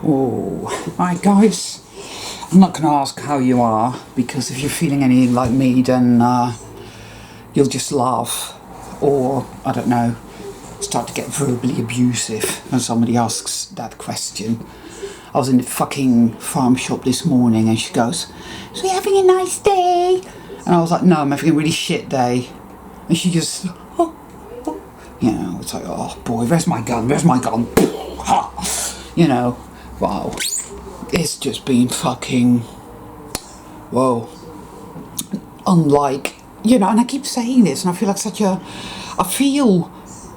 Oh, right, guys. I'm not going to ask how you are, because if you're feeling anything like me, then you'll just laugh, or I don't know, start to get verbally abusive when somebody asks that question. I was in the fucking farm shop this morning, and she goes, "So you're having a nice day?" And I was like, "No, I'm having a really shit day." And she just, you know, it's like, "Oh boy, where's my gun? Where's my gun?" You know, wow. It's just been fucking, whoa. Unlike, you know, and I keep saying this, and I feel like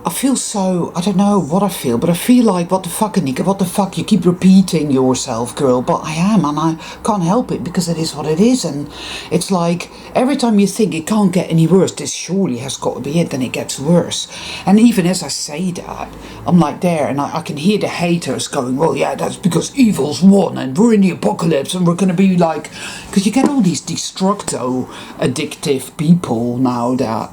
I feel so, I don't know what I feel, but I feel like, what the fuck, Anika, what the fuck, you keep repeating yourself, girl, but I am, and I can't help it, because it is what it is, and it's like, every time you think it can't get any worse, this surely has got to be it, then it gets worse. And even as I say that, I'm like there, and I can hear the haters going, "Well, yeah, that's because evil's won, and we're in the apocalypse, and we're gonna be like," because you get all these destructo addictive people now that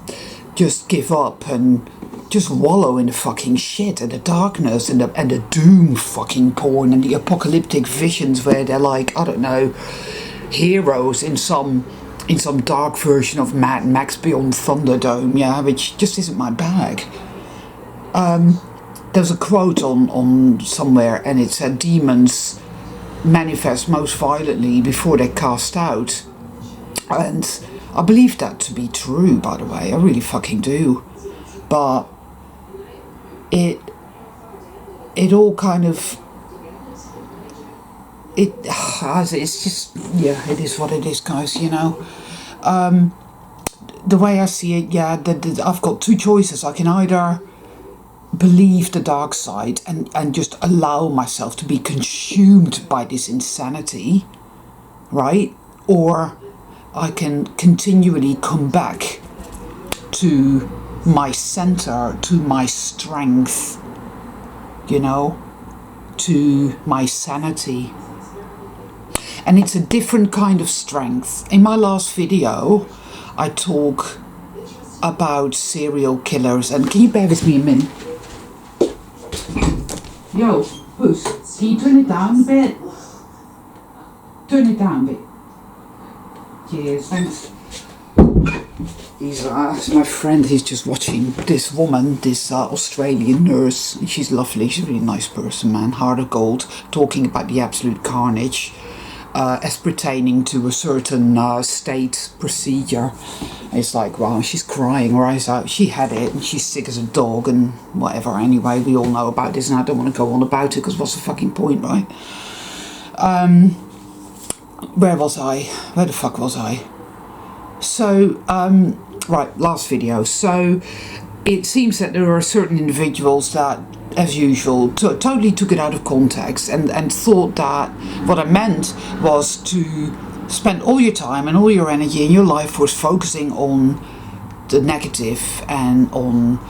just give up and just wallow in the fucking shit and the darkness and the doom fucking porn and the apocalyptic visions where they're like, I don't know, heroes in some dark version of Mad Max Beyond Thunderdome, yeah, which just isn't my bag. There's a quote on somewhere, and it said demons manifest most violently before they're cast out, and I believe that to be true, by the way. I really fucking do. But it all kind of, it's just, yeah, it is what it is, guys, you know. The way I see it, yeah, I've got two choices. I can either believe the dark side and just allow myself to be consumed by this insanity, right? Or I can continually come back to my center, to my strength, you know, to my sanity. And it's a different kind of strength. In my last video, I talk about serial killers, and can you bear with me a minute? Yo, Puss, can you turn it down a bit? Turn it down a bit. Cheers, thanks. He's my friend. He's just watching this woman, this Australian nurse. She's lovely. She's a really nice person, man. Heart of gold. Talking about the absolute carnage as pertaining to a certain state procedure. It's like, wow, she's crying her eyes out. She had it, and she's sick as a dog, and whatever. Anyway, we all know about this, and I don't want to go on about it because what's the fucking point, right? Where was I? Where the fuck was I? So, right, last video. So, it seems that there are certain individuals that, as usual, totally took it out of context and thought that what I meant was to spend all your time and all your energy and your life force focusing on the negative and on,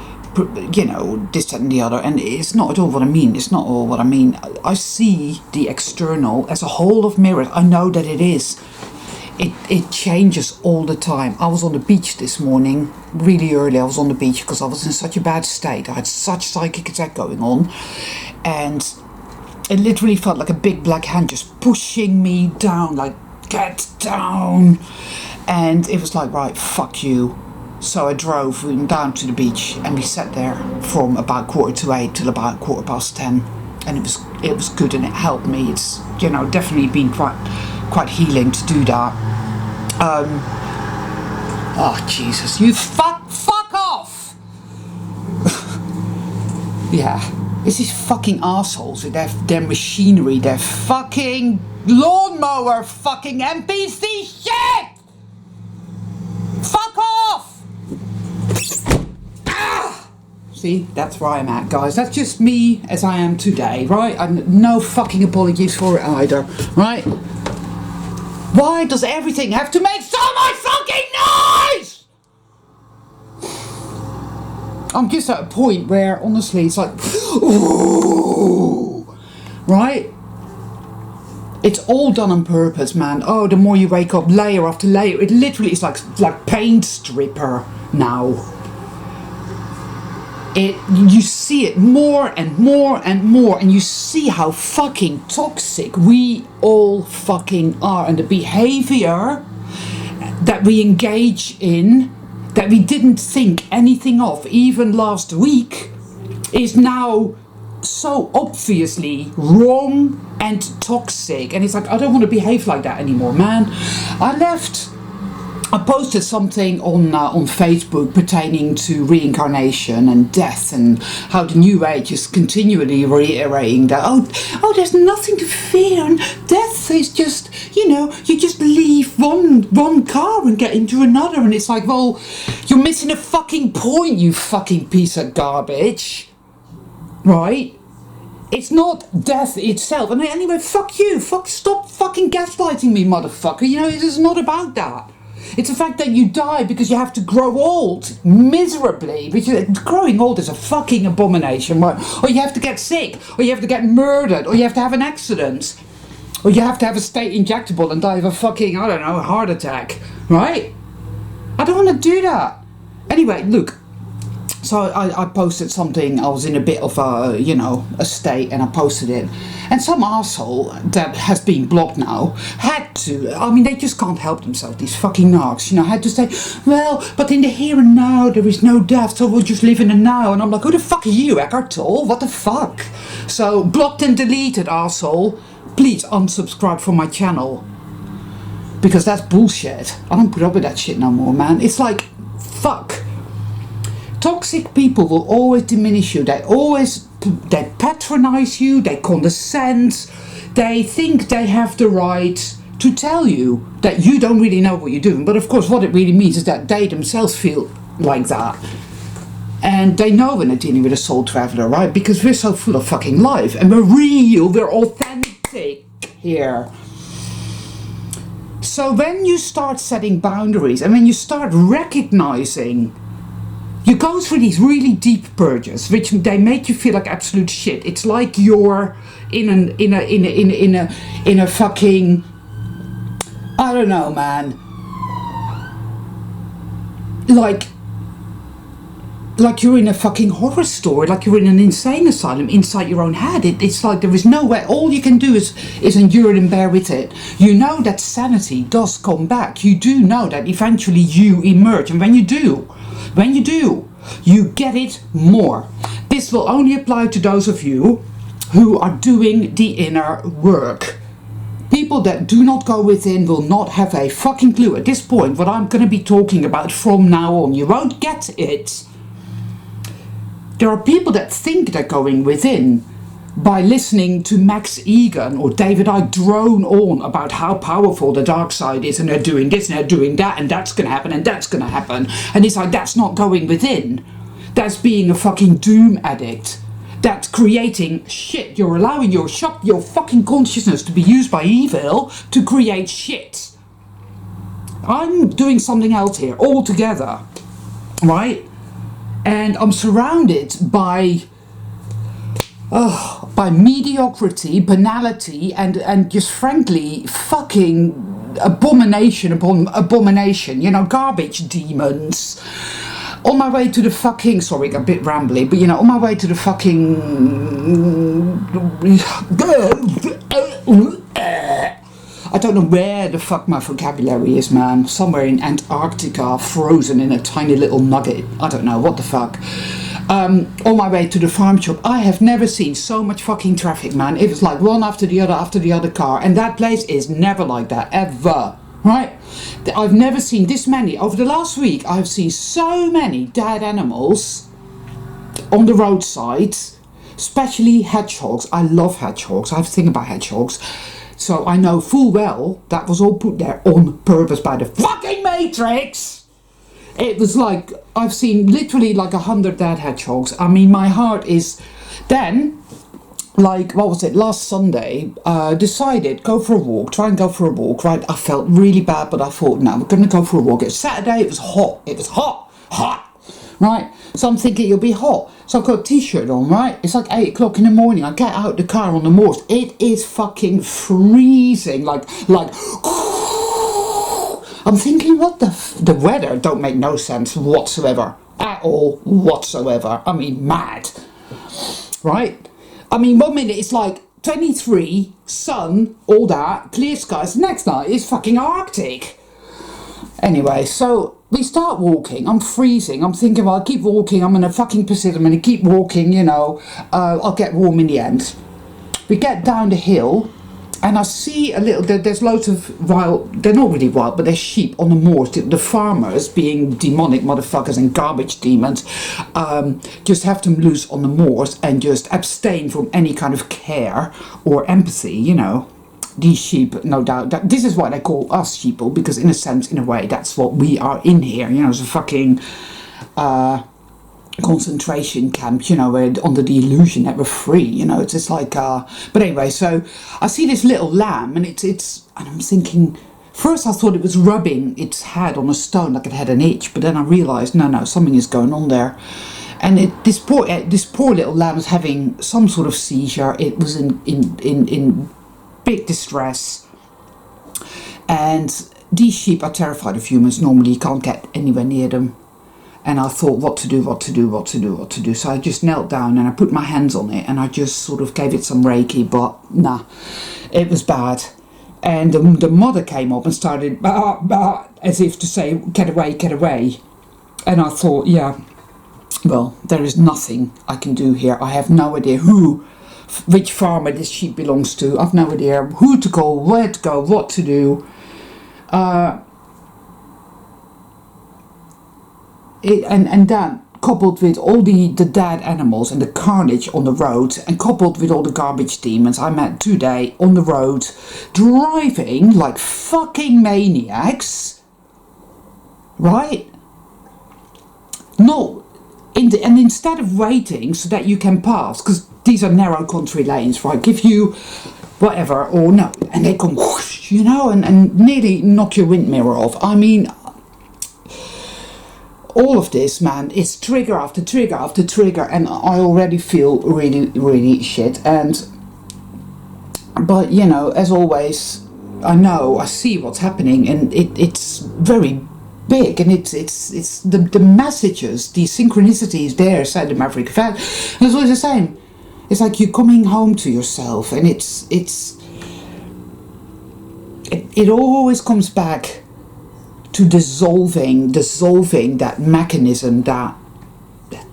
you know, this, that and the other. And it's not at all what I mean. It's not all what I mean. I see the external as a whole of mirrors. I know that it is. It changes all the time. I was on the beach this morning, really early. I was on the beach because I was in such a bad state. I had such psychic attack going on, and it literally felt like a big black hand just pushing me down, like, get down. And it was like, right, fuck you. So I drove down to the beach, and we sat there from about 7:45 till about 10:15, and it was good, and it helped me. It's, you know, definitely been quite healing to do that. Oh Jesus, you fuck off. Yeah, it's these fucking assholes with their machinery, their fucking lawnmower, fucking NPC shit. Fuck off. See, that's where I'm at, guys. That's just me as I am today, right? No fucking apologies for it either, right? Why does everything have to make so much fucking noise? I'm just at a point where, honestly, it's like, ooh, right? It's all done on purpose, man. Oh, the more you wake up, layer after layer, it literally is like paint stripper now. you see it more and more and more, and you see how fucking toxic we all fucking are, and the behavior that we engage in that we didn't think anything of even last week is now so obviously wrong and toxic. And it's like, I don't want to behave like that anymore, man. I posted something on Facebook pertaining to reincarnation and death, and how the New Age is continually reiterating that, oh, there's nothing to fear, and death is just, you just leave one car and get into another. And it's like, well, you're missing a fucking point, you fucking piece of garbage, right? It's not death itself. And anyway, fuck you, stop fucking gaslighting me, motherfucker. It is not about that. It's the fact that you die because you have to grow old miserably. Because growing old is a fucking abomination, right? Or you have to get sick, or you have to get murdered, or you have to have an accident, or you have to have a state injectable and die of a fucking, I don't know, heart attack, right? I don't want to do that. Anyway, look. So I posted something. I was in a bit of a state, and I posted it. And some asshole that has been blocked now had to, they just can't help themselves, these fucking narcs, had to say, well, but in the here and now there is no death, so we'll just live in the now. And I'm like, who the fuck are you, Eckhart Tolle? What the fuck? So, blocked and deleted, asshole. Please unsubscribe from my channel. Because that's bullshit. I don't put up with that shit no more, man. It's like, fuck. Toxic people will always diminish you. They patronize you, they condescend, they think they have the right to tell you that you don't really know what you're doing. But of course, what it really means is that they themselves feel like that. And they know when they're dealing with a soul traveler, right? Because we're so full of fucking life, and we're real, we're authentic here. So when you start setting boundaries, and when you start recognizing, you go through these really deep purges, which they make you feel like absolute shit. It's like you're in a fucking, I don't know, man. Like you're in a fucking horror story, like you're in an insane asylum inside your own head. It's like there is no way. All you can do is endure it and bear with it. You know that sanity does come back. You do know that eventually you emerge, and when you do, you get it more. This will only apply to those of you who are doing the inner work. People that do not go within will not have a fucking clue at this point what I'm going to be talking about from now on. You won't get it. There are people that think they're going within by listening to Max Egan or David Icke drone on about how powerful the dark side is, and they're doing this and they're doing that, and that's going to happen and that's going to happen. And it's like, that's not going within. That's being a fucking doom addict. That's creating shit. You're allowing your fucking consciousness to be used by evil to create shit. I'm doing something else here altogether, right? And I'm surrounded by mediocrity, banality, and just frankly fucking abomination upon abomination, garbage demons. On my way to the fucking, sorry, a bit rambly, but on my way to the fucking, I don't know where the fuck my vocabulary is, man. Somewhere in Antarctica, frozen in a tiny little nugget. I don't know, what the fuck. On my way to the farm shop, I have never seen so much fucking traffic, man. It was like one after the other car, and that place is never like that, ever, right? I've never seen this many. Over the last week, I've seen so many dead animals on the roadside, especially hedgehogs. I love hedgehogs. I have to think about hedgehogs. So I know full well that was all put there on purpose by the fucking Matrix. It was like, I've seen literally like 100 dead hedgehogs. I mean, my heart is... Then, like, what was it, last Sunday, decided, try and go for a walk, right? I felt really bad, but I thought, no, we're going to go for a walk. It's Saturday, it was hot, right? So I'm thinking it'll be hot. So I've got a t-shirt on, right? It's like 8 o'clock in the morning. I get out the car on the moors. It is fucking freezing, like... I'm thinking, what the weather don't make no sense whatsoever. at all whatsoever. I mean, mad, right? I mean, 1 minute it's like 23, sun, all that, clear skies. The next night it's fucking Arctic. Anyway, so we start walking. I'm freezing. I'm thinking, well, I keep walking. I'm gonna fucking persist. I'm gonna keep walking. You know, I'll get warm in the end. We get down the hill, and I see a little. There's loads of wild. They're not really wild, but there's sheep on the moors. The farmers, being demonic motherfuckers and garbage demons, just have them loose on the moors and just abstain from any kind of care or empathy. You know. These sheep, no doubt, this is why they call us sheeple, because in a sense, in a way, that's what we are in here, you know, it's a fucking concentration camp, you know, where under the illusion that we're free, you know, it's just like, but anyway, so I see this little lamb, and and I'm thinking, first I thought it was rubbing its head on a stone like it had an itch, but then I realised, no, something is going on there. And this poor little lamb was having some sort of seizure. It was in big distress, and these sheep are terrified of humans. Normally you can't get anywhere near them, and I thought what to do. So I just knelt down and I put my hands on it, and I just sort of gave it some Reiki, but nah, it was bad. And the mother came up and started bah, bah, as if to say, get away. And I thought, yeah, well, there is nothing I can do here. I have no idea which farmer this sheep belongs to. I've no idea who to call, where to go, what to do. And that, coupled with all the dead animals and the carnage on the road, and coupled with all the garbage demons I met today on the road, driving like fucking maniacs, right? No, and instead of waiting so that you can pass, because these are narrow country lanes, right? Give you whatever, or no, and they come whoosh, you know, and nearly knock your wind mirror off. I mean, all of this, man, is trigger after trigger after trigger, and I already feel really shit. But you know, as always, I see what's happening, and it's very big, and it's the messages, the synchronicities there, said the Maverick Fan. It's always the same. It's like you're coming home to yourself, and it always comes back to dissolving that mechanism that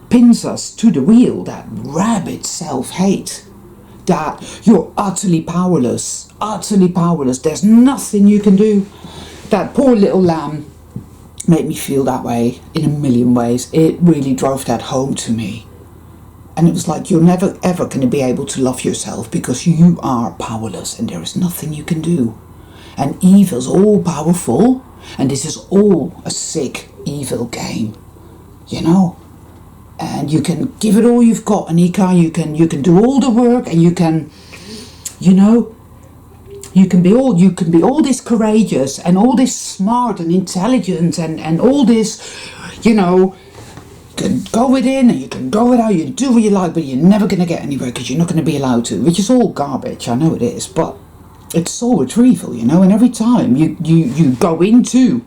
pins us to the wheel, that rabid self-hate, that you're utterly powerless. There's nothing you can do. That poor little lamb made me feel that way in a million ways. It really drove that home to me. And it was like, you're never ever going to be able to love yourself because you are powerless and there is nothing you can do. And evil's all powerful, and this is all a sick, evil game, you know. And you can give it all you've got, Anika. You can do all the work, and you can, you know, you can be all this courageous and all this smart and intelligent and all this, you know. You can go within and you can go without, you do what you like, but you're never going to get anywhere because you're not going to be allowed to, which is all garbage. I know it is, but it's soul retrieval, you know. And every time you go into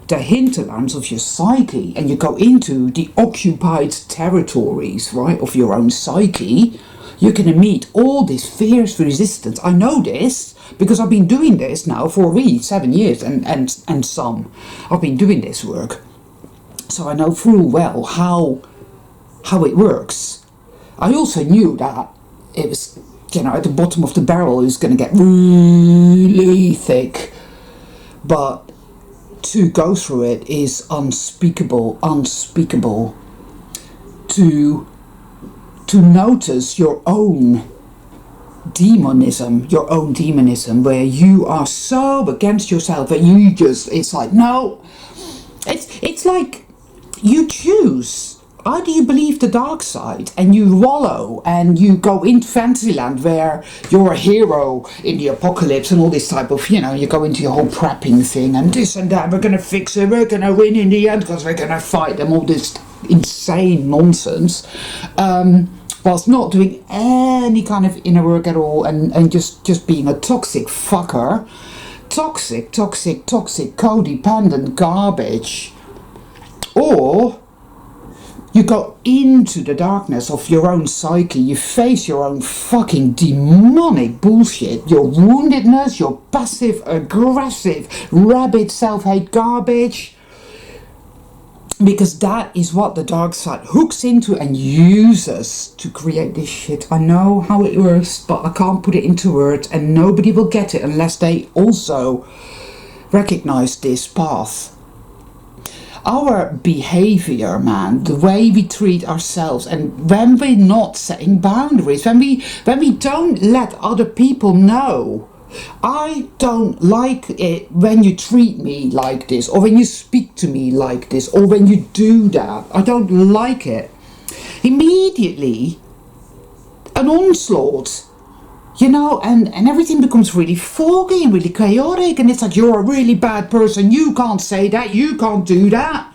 the hinterlands of your psyche, and you go into the occupied territories, right, of your own psyche, you're going to meet all this fierce resistance. I know this because I've been doing this now for really 7 years and some. I've been doing this work. So I know full well how it works. I also knew that it was, you know, at the bottom of the barrel is going to get really thick. But to go through it is unspeakable. To notice your own demonism, where you are so against yourself that you just, it's like, no, it's like you choose. Either you believe the dark side and you wallow and you go into Fantasyland where you're a hero in the apocalypse and all this type of, you know, you go into your whole prepping thing and this and that, we're going to fix it, we're going to win in the end because we're going to fight them, all this insane nonsense, whilst not doing any kind of inner work at all, and just being a toxic fucker, toxic, codependent garbage. Or You go into the darkness of your own psyche. You face your own fucking demonic bullshit. Your woundedness, your passive, aggressive, rabid self-hate garbage. Because that is what the dark side hooks into and uses to create this shit. I know how it works, but I can't put it into words, and nobody will get it unless they also recognize this path. Our behavior, man, the way we treat ourselves, and when we're not setting boundaries, when we don't let other people know, I don't like it when you treat me like this, or when you speak to me like this, or when you do that. I don't like it. Immediately, an onslaught, you know, and everything becomes really foggy and really chaotic, and it's like, you're a really bad person, you can't say that, you can't do that.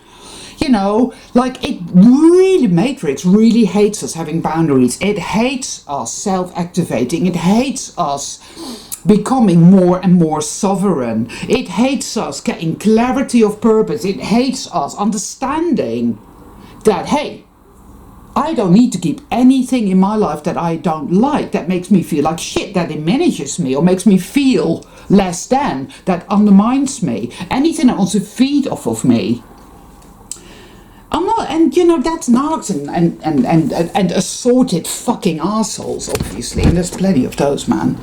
You know, like, it really, Matrix really hates us having boundaries. It hates us self-activating. It hates us becoming more and more sovereign. It hates us getting clarity of purpose. It hates us understanding that, hey, I don't need to keep anything in my life that I don't like, that makes me feel like shit, that diminishes me or makes me feel less than, that undermines me. Anything that wants to feed off of me. I'm not, and you know, that's narcs and assorted fucking assholes, obviously, and there's plenty of those, man.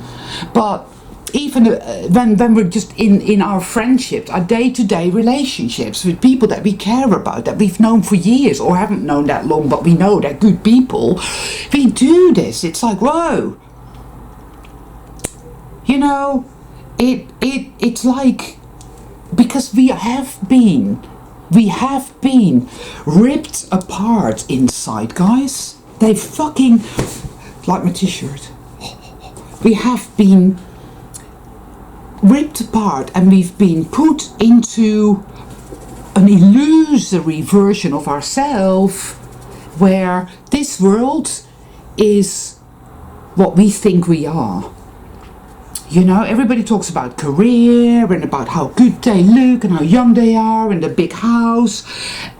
But even when we're just in our friendships, our day-to-day relationships with people that we care about, that we've known for years or haven't known that long, but we know they're good people, we do this. It's like, whoa, you know, it's like, because we have been ripped apart inside, guys. They fucking, like my t-shirt, we have been ripped apart, and we've been put into an illusory version of ourselves where this world is what we think we are. You know, everybody talks about career and about how good they look and how young they are and the big house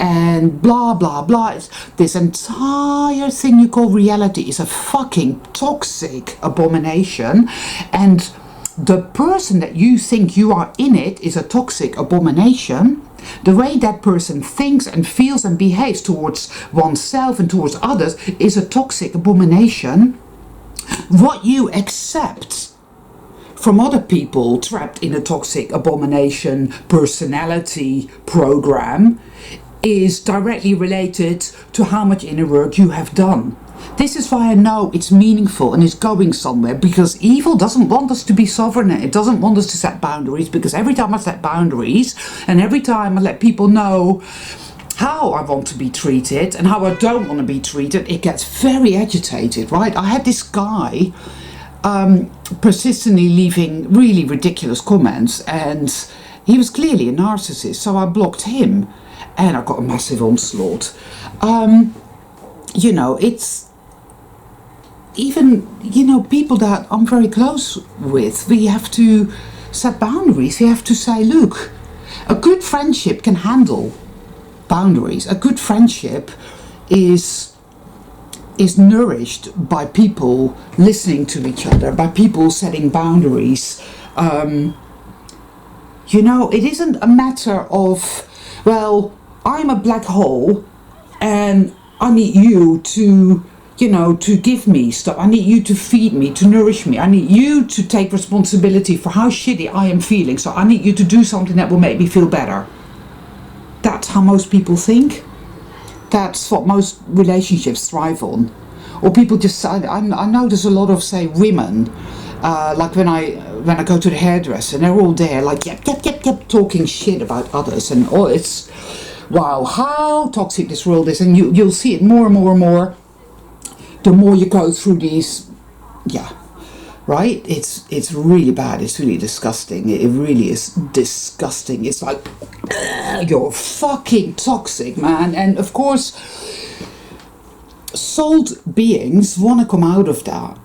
and blah blah blah. This entire thing you call reality is a fucking toxic abomination, and the person that you think you are in it is a toxic abomination. The way that person thinks and feels and behaves towards oneself and towards others is a toxic abomination. What you accept from other people trapped in a toxic abomination personality program is directly related to how much inner work you have done. This is why I know it's meaningful and it's going somewhere, because evil doesn't want us to be sovereign. It doesn't want us to set boundaries, because every time I set boundaries and every time I let people know how I want to be treated and how I don't want to be treated, it gets very agitated, right? I had this guy persistently leaving really ridiculous comments, and he was clearly a narcissist, so I blocked him and I got a massive onslaught. You know, it's even, you know, people that I'm very close with, we have to set boundaries. We have to say, look, a good friendship can handle boundaries. A good friendship is nourished by people listening to each other, by people setting boundaries. You know, it isn't a matter of, well, I'm a black hole and I need you to, you know, to give me stuff. I need you to feed me, to nourish me. I need you to take responsibility for how shitty I am feeling. So I need you to do something that will make me feel better. That's how most people think. That's what most relationships thrive on. Or people just, I know there's a lot of, say, women, like when I go to the hairdresser, and they're all there, like, yep, talking shit about others, and oh, it's, wow, how toxic this world is, and you'll see it more and more and more, the more you go through these, yeah, right? It's really bad, it's really disgusting, it really is disgusting. It's like, you're fucking toxic, man. And of course, souled beings want to come out of that.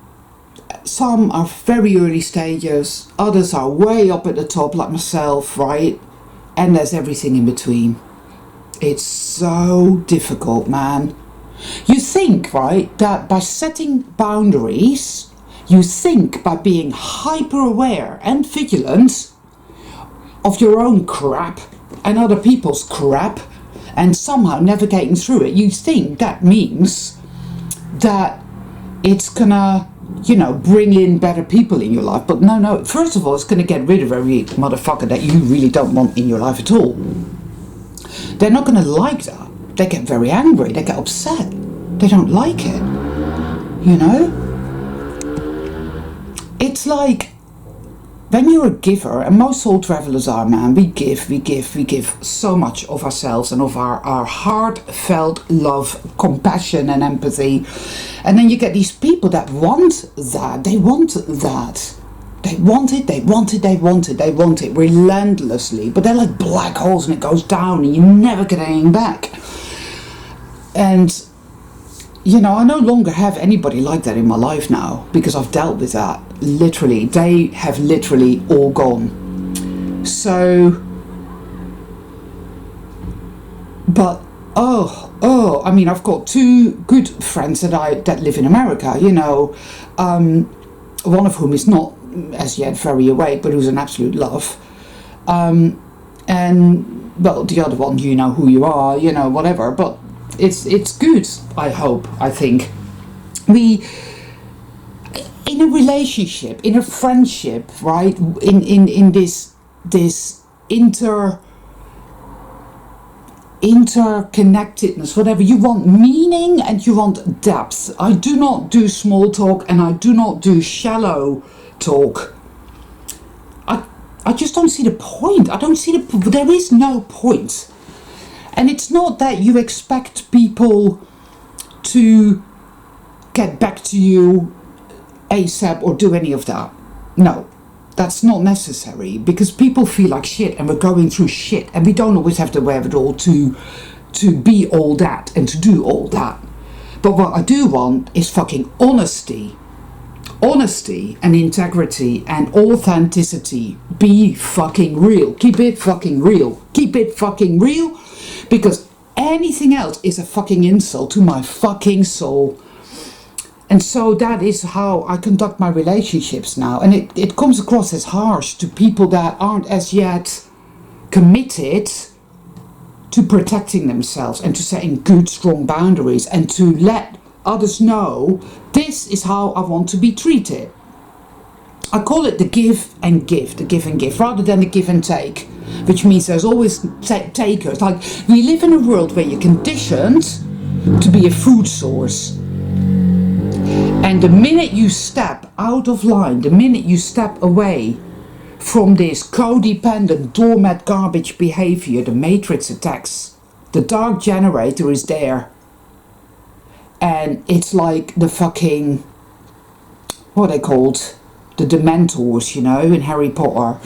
Some are very early stages, others are way up at the top, like myself, right? And there's everything in between. It's so difficult, man. You think, right, that by setting boundaries, you think by being hyper aware and vigilant of your own crap and other people's crap and somehow navigating through it, you think that means that it's gonna, you know, bring in better people in your life. But no, first of all, it's gonna get rid of every motherfucker that you really don't want in your life at all. They're not gonna like that. They get very angry, they get upset. They don't like it, you know? It's like, when you're a giver, and most soul travelers are, man, we give so much of ourselves and of our heartfelt love, compassion and empathy. And then you get these people that want that, they want that. They want it relentlessly. But they're like black holes and it goes down and you never get anything back. And, you know, I no longer have anybody like that in my life now because I've dealt with that. Literally, they have literally all gone. So, but I mean, I've got two good friends that live in America, you know, one of whom is not as yet very awake, but who's an absolute love. And, well, the other one, you know who you are, you know, whatever, but it's good, I hope, I think. We, in a relationship, in a friendship, right, in this interconnectedness, whatever, you want meaning and you want depth. I do not do small talk and I do not do shallow talk. I just don't see the point. I don't see there is no point. And it's not that you expect people to get back to you ASAP or do any of that. No, that's not necessary, because people feel like shit and we're going through shit and we don't always have the wherewithal to be all that and to do all that. But what I do want is fucking honesty and integrity and authenticity. Be fucking real. Keep it fucking real, because anything else is a fucking insult to my fucking soul. And so that is how I conduct my relationships now. And it comes across as harsh to people that aren't as yet committed to protecting themselves and to setting good, strong boundaries and to let others know this is how I want to be treated. I call it the give and give, rather than the give and take, which means there's always takers. Like, we live in a world where you're conditioned to be a food source. And the minute you step out of line, the minute you step away from this codependent doormat garbage behavior, the matrix attacks, the dark generator is there. And it's like the fucking, what are they called? The Dementors, you know, in Harry Potter.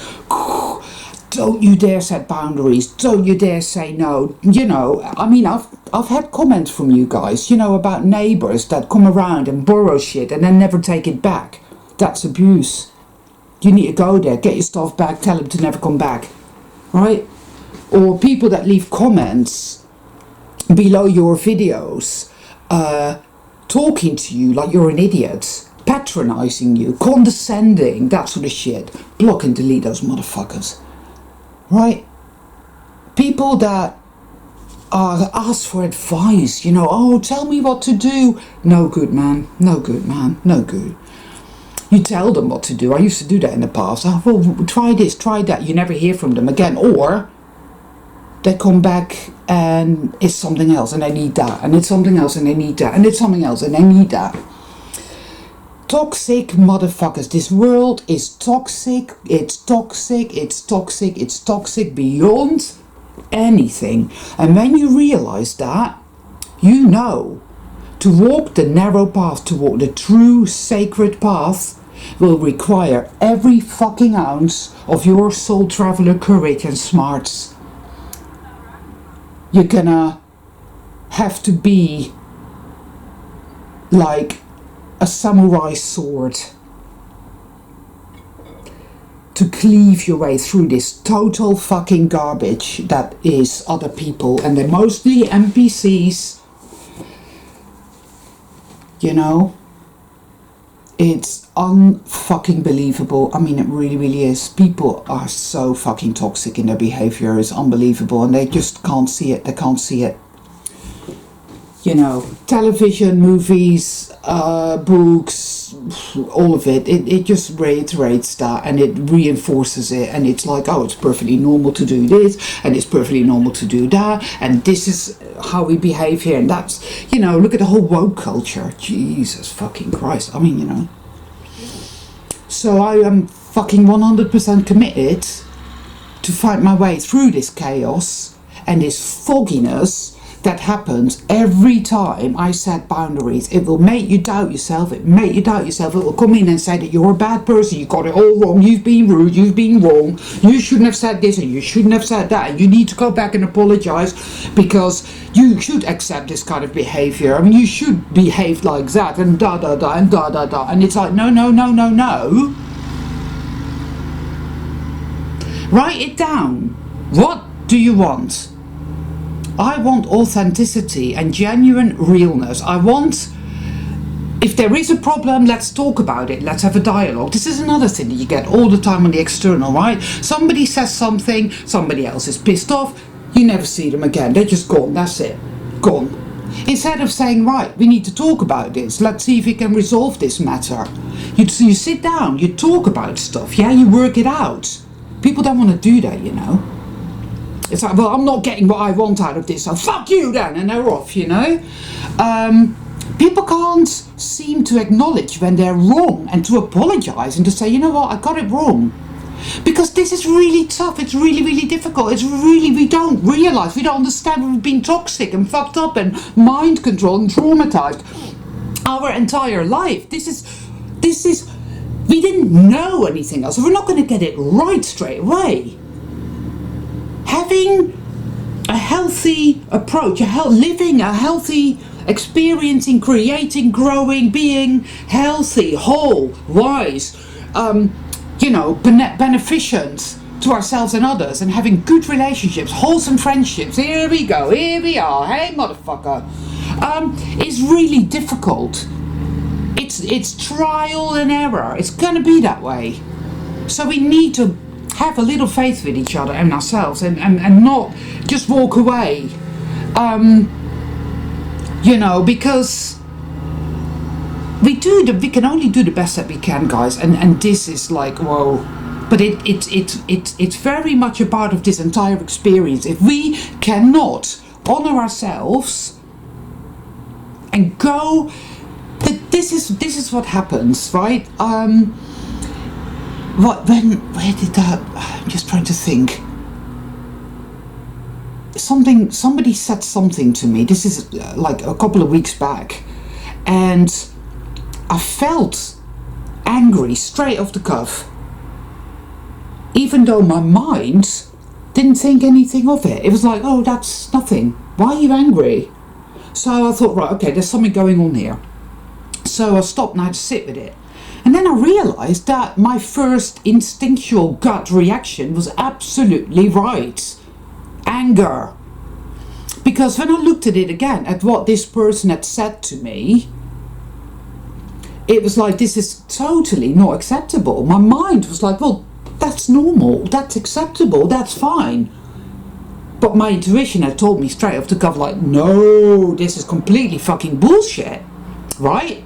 Don't you dare set boundaries. Don't you dare say no. You know, I mean, I've had comments from you guys, you know, about neighbours that come around and borrow shit and then never take it back. That's abuse. You need to go there, get your stuff back, tell them to never come back. Right? Or people that leave comments below your videos, talking to you like you're an idiot, patronising you, condescending, that sort of shit. Block and delete those motherfuckers. Right? People that ask for advice, you know, oh, tell me what to do. No good, man. No good, man. No good. You tell them what to do. I used to do that in the past. Oh, well, try this, try that. You never hear from them again. Or they come back and it's something else and they need that. And it's something else and they need that. And it's something else and they need that. Toxic motherfuckers. This world is toxic. It's toxic. It's toxic. It's toxic beyond anything. And when you realize that, you know, to walk the narrow path, to walk the true sacred path, will require every fucking ounce of your soul traveler courage and smarts. You're gonna have to be like a samurai sword to cleave your way through this total fucking garbage that is other people, and they're mostly NPCs you know. It's unfucking believable. I mean, it really, really is. People are so fucking toxic in their behavior. It's unbelievable, and they just can't see it. They can't see it. You know, television, movies, books, all of it. It just reiterates that, and it reinforces it, and it's like, oh, it's perfectly normal to do this, and it's perfectly normal to do that, and this is how we behave here, and that's, you know, look at the whole woke culture. Jesus fucking Christ. I mean, you know. So I am fucking 100% committed to fight my way through this chaos and this fogginess that happens every time I set boundaries. It will make you doubt yourself. It will make you doubt yourself. It will come in and say that you're a bad person. You got it all wrong. You've been rude. You've been wrong. You shouldn't have said this and you shouldn't have said that. And you need to go back and apologize because you should accept this kind of behavior. I mean, you should behave like that and da da da and da da da. And it's like, no, no, no, no, no. Write it down. What do you want? I want authenticity and genuine realness. I want, if there is a problem, let's talk about it. Let's have a dialogue. This is another thing that you get all the time on the external, right? Somebody says something, somebody else is pissed off, you never see them again. They're just gone. That's it. Gone. Instead of saying, right, we need to talk about this. Let's see if we can resolve this matter. You sit down, you talk about stuff, yeah? You work it out. People don't want to do that, you know. It's like, well, I'm not getting what I want out of this, so fuck you then, and they're off, you know. People can't seem to acknowledge when they're wrong and to apologise and to say, you know what, I got it wrong. Because this is really tough, it's really, really difficult, it's really, we don't realise, we don't understand we've been toxic and fucked up and mind controlled and traumatised our entire life. This is, we didn't know anything else, so we're not going to get it right straight away. Having a healthy approach, living a healthy, experiencing, creating, growing, being healthy, whole, wise, you know, beneficent to ourselves and others, and having good relationships, wholesome friendships. Here we go, here we are, hey motherfucker. Is really difficult. It's trial and error. It's gonna be that way. So we need to have a little faith with each other and ourselves, and not just walk away, you know, because we can only do the best that we can, guys, and this is like, whoa, but it's very much a part of this entire experience. If we cannot honor ourselves and go, this is what happens, right? Where did that, I'm just trying to think. Somebody said something to me, this is like a couple of weeks back, and I felt angry straight off the cuff, even though my mind didn't think anything of it. It was like, oh, that's nothing. Why are you angry? So I thought, right, okay, there's something going on here. So I stopped and I had to sit with it. And then I realised that my first instinctual gut reaction was absolutely right. Anger. Because when I looked at it again, at what this person had said to me, it was like, this is totally not acceptable. My mind was like, well, that's normal, that's acceptable, that's fine. But my intuition had told me straight off the cuff, like, no, this is completely fucking bullshit, right?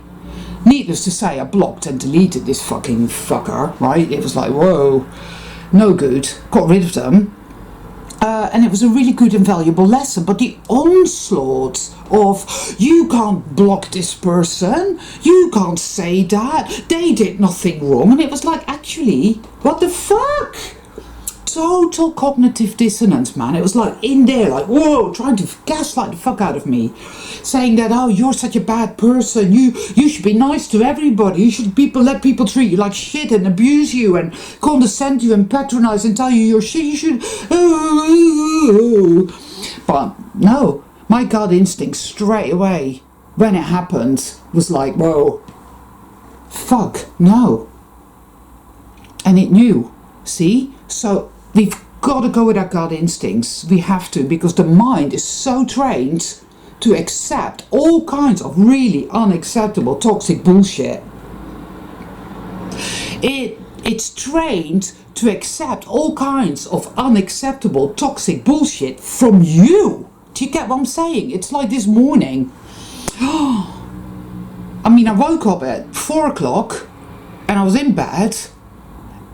Needless to say, I blocked and deleted this fucking fucker, right? It was like, whoa, no good. Got rid of them. And it was a really good and valuable lesson. But the onslaught of, you can't block this person, you can't say that, they did nothing wrong. And it was like, actually, what the fuck? Total cognitive dissonance, man. It was like in there, like, whoa, trying to gaslight the fuck out of me, saying that, oh, you're such a bad person, you should be nice to everybody, you should let people treat you like shit and abuse you and condescend you and patronize and tell you you're shit, you should, but no, my gut instinct straight away when it happened was like, whoa, fuck, no. And it knew, see? So we've got to go with our gut instincts. We have to, because the mind is so trained to accept all kinds of really unacceptable toxic bullshit. It's trained to accept all kinds of unacceptable toxic bullshit from you. Do you get what I'm saying? It's like this morning. I mean, I woke up at 4 o'clock and I was in bed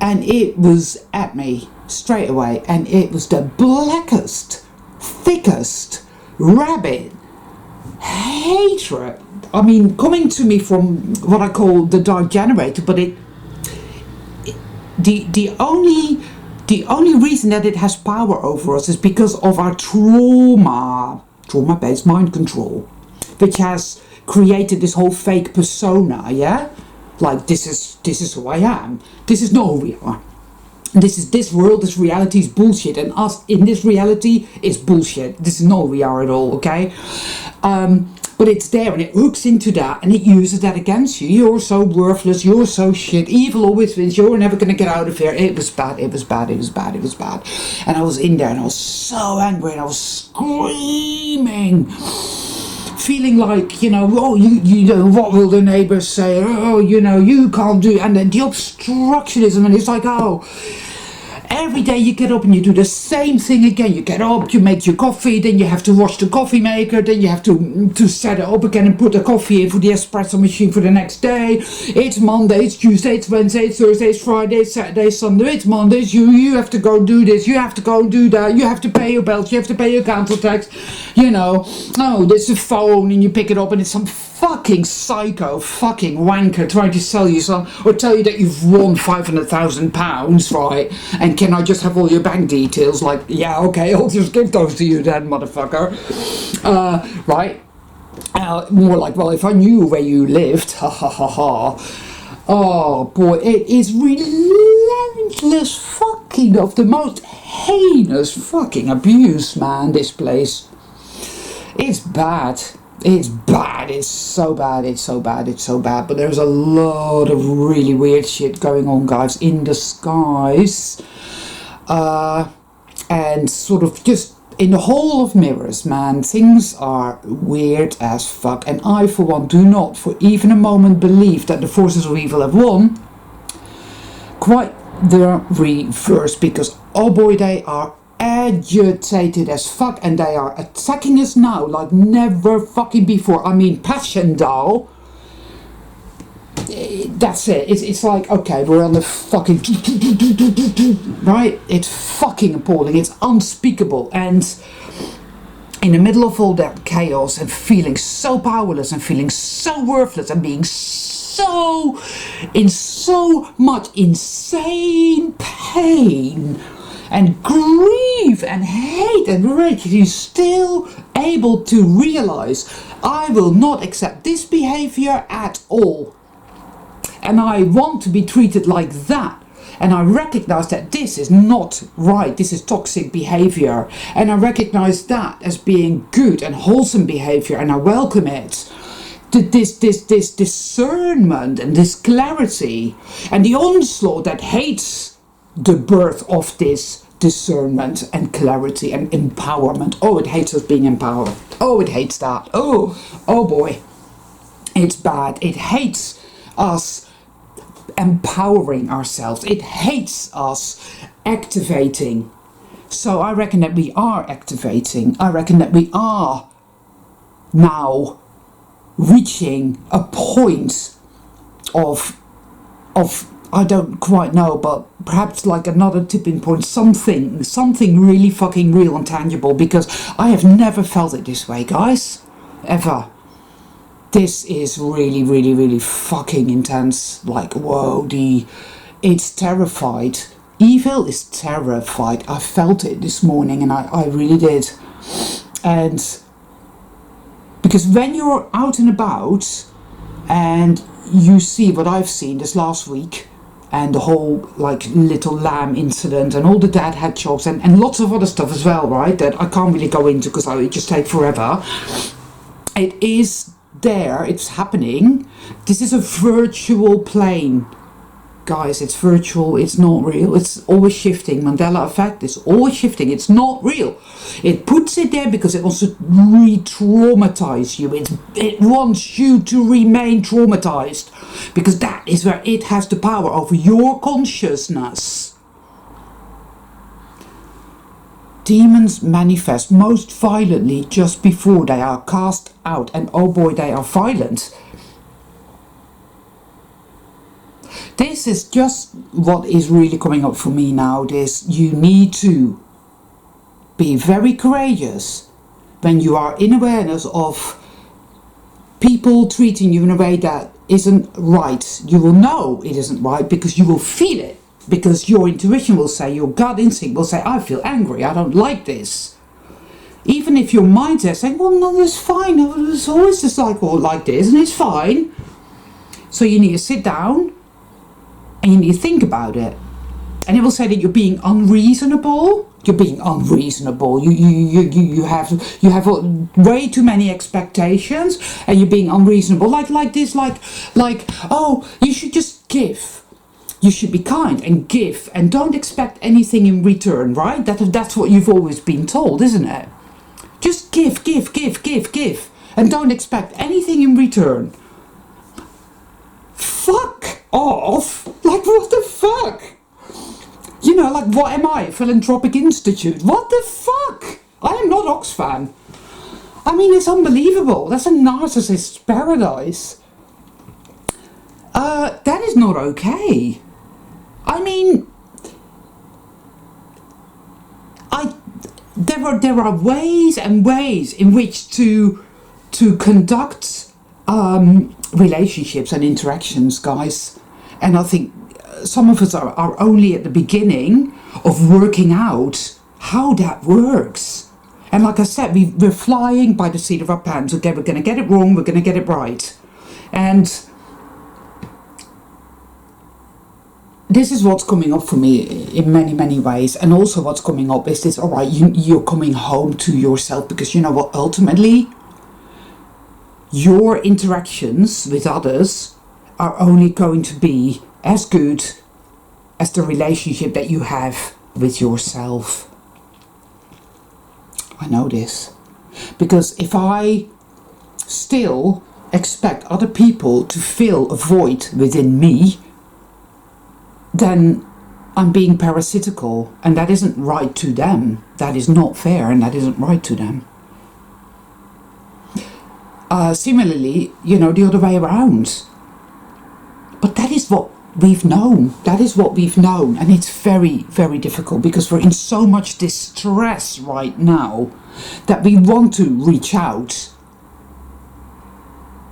and it was at me straight away, and it was the blackest, thickest, rabid hatred. I mean, coming to me from what I call the dark generator, but the only reason that it has power over us is because of our trauma-based mind control, which has created this whole fake persona, yeah? Like, this is who I am. This is not who we are. This world, this reality is bullshit, and us in this reality is bullshit. This is not who we are at all, okay? But it's there, and it hooks into that, and it uses that against you. You're so worthless, you're so shit, evil always wins, you're never gonna get out of here. It was bad, it was bad, it was bad, it was bad. And I was in there, and I was so angry, and I was screaming, feeling like, you know, oh, you know, what will the neighbors say? Oh, you know, you can't do, and then the obstructionism, and it's like, oh, every day you get up and you do the same thing again. You get up, you make your coffee, then you have to wash the coffee maker, then you have to set it up again and put the coffee in for the espresso machine for the next day. It's Monday, it's Tuesday, it's Wednesday, it's Thursday, it's Friday, it's Saturday, it's Sunday, it's Mondays. You have to go do this, you have to go do that, you have to pay your bills, you have to pay your council tax, you know. Oh, there's a phone and you pick it up and it's some fucking psycho fucking wanker trying to sell you some, or tell you that you've won £500,000, right? And can I just have all your bank details? Like, yeah, okay, I'll just give those to you then, motherfucker. Right? More like, well, if I knew where you lived, ha ha ha ha. Oh boy, it is relentless fucking of the most heinous fucking abuse, man, this place. It's bad. It's bad, it's so bad, it's so bad, it's so bad. But there's a lot of really weird shit going on, guys, in the skies. And sort of just in the whole of mirrors, man, things are weird as fuck. And I, for one, do not for even a moment believe that the forces of evil have won. Quite the reverse, because, oh boy, they are agitated as fuck, and they are attacking us now like never fucking before. I mean, Passchendaele, that's it. It's like, okay, we're on the fucking right. It's fucking appalling. It's unspeakable, and in the middle of all that chaos and feeling so powerless and feeling so worthless and being so in so much insane pain and grief and hate and rage, he's still able to realize, I will not accept this behavior at all, and I want to be treated like that, and I recognize that this is not right, this is toxic behavior, and I recognize that as being good and wholesome behavior, and I welcome it. This discernment and this clarity and the onslaught that hates the birth of this discernment and clarity and empowerment. Oh, it hates us being empowered. Oh, it hates that. Oh boy, it's bad. It hates us empowering ourselves. It hates us activating. So I reckon that we are activating. I reckon that we are now reaching a point of I don't quite know, but perhaps like another tipping point, something really fucking real and tangible, because I have never felt it this way, guys, ever. This is really, really, really fucking intense. Like, whoa, it's terrified. Evil is terrified. I felt it this morning, and I really did. And because when you're out and about and you see what I've seen this last week, and the whole like little lamb incident and all the dead hedgehogs and lots of other stuff as well, right, that I can't really go into because it would just take forever. It is there, it's happening. This is a virtual plane. guys, it's virtual, it's not real, it's always shifting. Mandela effect is always shifting, it's not real. It puts it there because it wants to re-traumatize you. It wants you to remain traumatized, because that is where it has the power over your consciousness. Demons manifest most violently just before they are cast out, and oh boy, they are violent. This is just what is really coming up for me now. You need to be very courageous when you are in awareness of people treating you in a way that isn't right. You will know it isn't right because you will feel it. Because your intuition will say, your gut instinct will say, I feel angry, I don't like this. Even if your mind's saying, well, no, it's fine, it's always just like this, and it's fine. So you need to sit down and you need to think about it. And it will say that you're being unreasonable. You're being unreasonable. You have way too many expectations, and you're being unreasonable. Like this, oh, you should just give. You should be kind and give, and don't expect anything in return, right? That's what you've always been told, isn't it? Just give, and don't expect anything in return. Fuck off! Like, what the fuck? You know, like, what am I? Philanthropic Institute? What the fuck? I am not Oxfam. I mean, it's unbelievable. That's a narcissist's paradise. That is not okay. I mean, there are ways and ways in which to conduct relationships and interactions, guys. And I think some of us are only at the beginning of working out how that works. And like I said, we're flying by the seat of our pants. Okay, we're going to get it wrong, we're going to get it right. And this is what's coming up for me in many, many ways. And also what's coming up is this, all right, you're coming home to yourself, because you know what, ultimately, your interactions with others are only going to be as good as the relationship that you have with yourself. I know this. Because if I still expect other people to fill a void within me, then I'm being parasitical, and that isn't right to them. That is not fair, and that isn't right to them. Similarly, you know, the other way around. But that is what we've known. That is what we've known, and it's very, very difficult, because we're in so much distress right now that we want to reach out,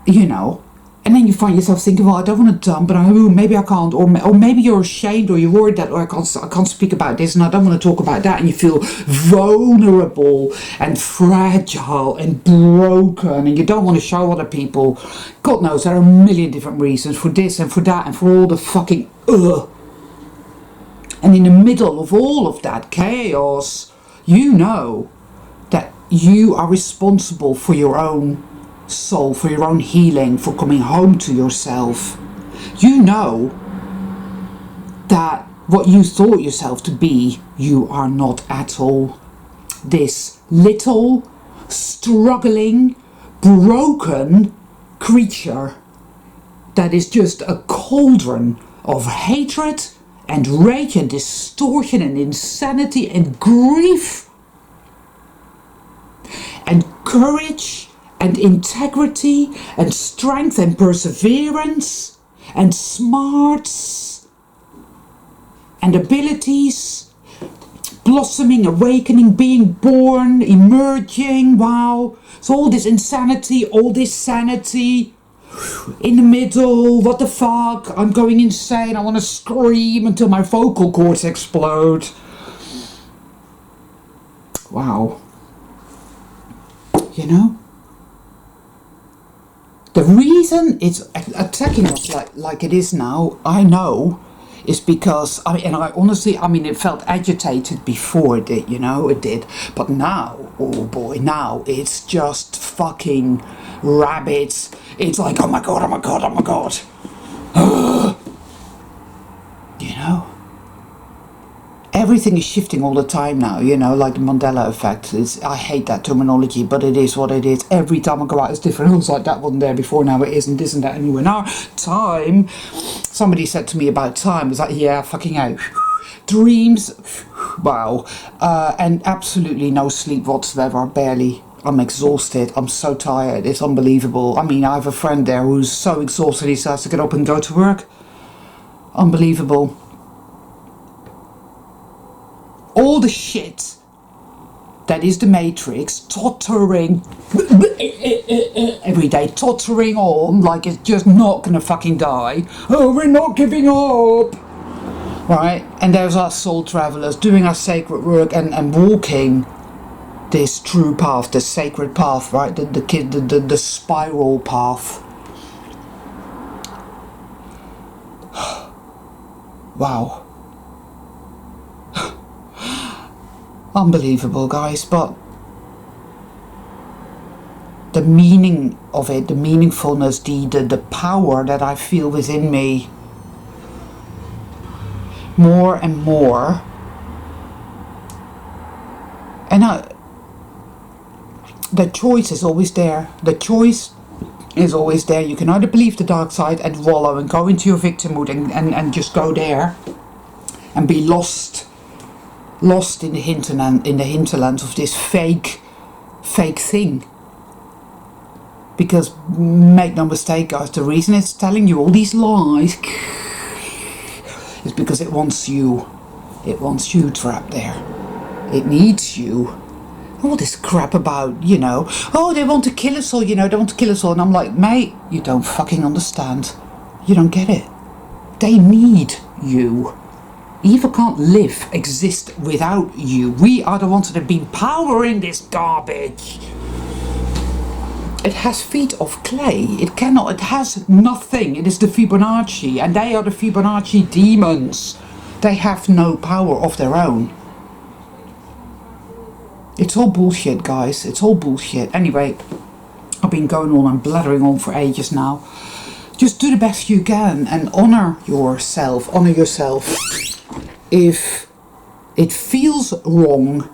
you know. And then you find yourself thinking, well, I don't want to dump, but maybe I can't, or maybe you're ashamed, or you're worried that, I can't speak about this, and I don't want to talk about that, and you feel vulnerable and fragile and broken, and you don't want to show other people. God knows, there are a million different reasons for this and for that and for all the fucking And in the middle of all of that chaos, you know that you are responsible for your own soul, for your own healing, for coming home to yourself. You know that what you thought yourself to be, you are not at all. This little, struggling, broken creature that is just a cauldron of hatred and rage and distortion and insanity and grief and courage and integrity and strength and perseverance and smarts and abilities, blossoming, awakening, being born, emerging. Wow. So all this insanity, all this sanity in the middle. What the fuck? I'm going insane. I want to scream until my vocal cords explode. Wow. You know? The reason it's attacking us like it is now, I know, is because, it felt agitated before it did, you know, it did. But now, oh boy, now it's just fucking rabbits. It's like, oh my god, oh my god, oh my god. everything is shifting all the time now, you know, like the Mandela effect. I hate that terminology, but it is what it is. Every time I go out, it's different. It was like, that wasn't there before, now it isn't that anymore. Now, time, somebody said to me about time, it's like, yeah, fucking out. Dreams, wow. And absolutely no sleep whatsoever, barely. I'm exhausted. I'm so tired. It's unbelievable. I mean, I have a friend there who's so exhausted he starts to get up and go to work. Unbelievable. All the shit that is the Matrix, tottering every day, tottering on like it's just not gonna fucking die. Oh, we're not giving up. Right? And there's our soul travelers doing our sacred work and walking this true path, the sacred path, right? The spiral path. Wow. Unbelievable, guys, but the meaning of it, the meaningfulness, the power that I feel within me more and more. And the choice is always there. The choice is always there. You can either believe the dark side and wallow and go into your victimhood and just go there and be lost in the hinterland of this fake thing. Because make no mistake, guys, the reason it's telling you all these lies is because it wants you trapped there. It needs you. All this crap about, you know, oh, they want to kill us all, you know, they want to kill us all. And I'm like, mate, you don't fucking understand. You don't get it. They need you. Evil can't exist without you. We are the ones that have been powering this garbage. It has feet of clay. It has nothing. It is the Fibonacci, and they are the Fibonacci demons. They have no power of their own. It's all bullshit, guys. It's all bullshit. Anyway, I've been going on and blathering on for ages now. Just do the best you can and honor yourself. Honor yourself. If it feels wrong,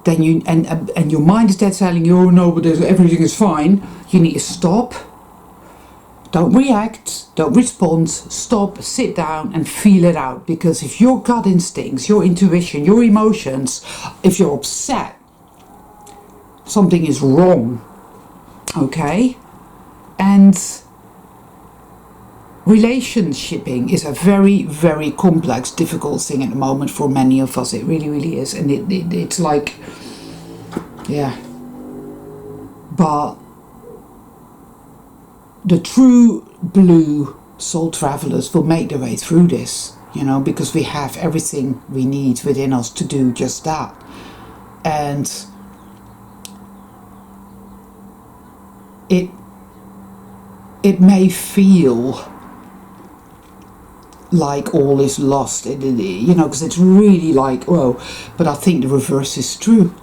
then you and your mind is dead telling you, oh no, but everything is fine. You need to stop. Don't react. Don't respond. Stop. Sit down and feel it out. Because if your gut instincts, your intuition, your emotions, if you're upset, something is wrong. Okay? And relationshiping is a very, very complex, difficult thing at the moment for many of us. It really, really is. And it's like, yeah. But the true blue soul travelers will make their way through this, you know, because we have everything we need within us to do just that. And it may feel like all is lost, you know, because it's really like, whoa, but I think the reverse is true.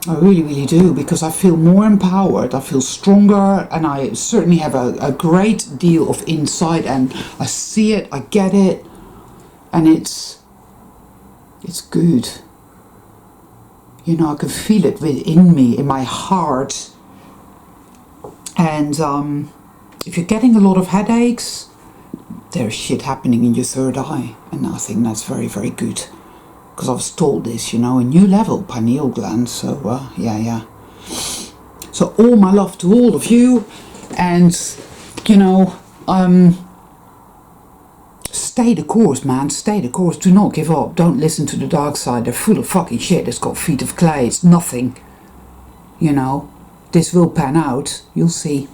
I really, really do, because I feel more empowered, I feel stronger, and I certainly have a great deal of insight, and I see it, I get it, and it's good. You know, I can feel it within me, in my heart. And if you're getting a lot of headaches, there's shit happening in your third eye, and I think that's very, very good. Because I was told this, you know, a new level, pineal gland, so yeah. So all my love to all of you, and, you know, stay the course, man, stay the course, do not give up, don't listen to the dark side, they're full of fucking shit, it's got feet of clay, it's nothing, you know, this will pan out, you'll see.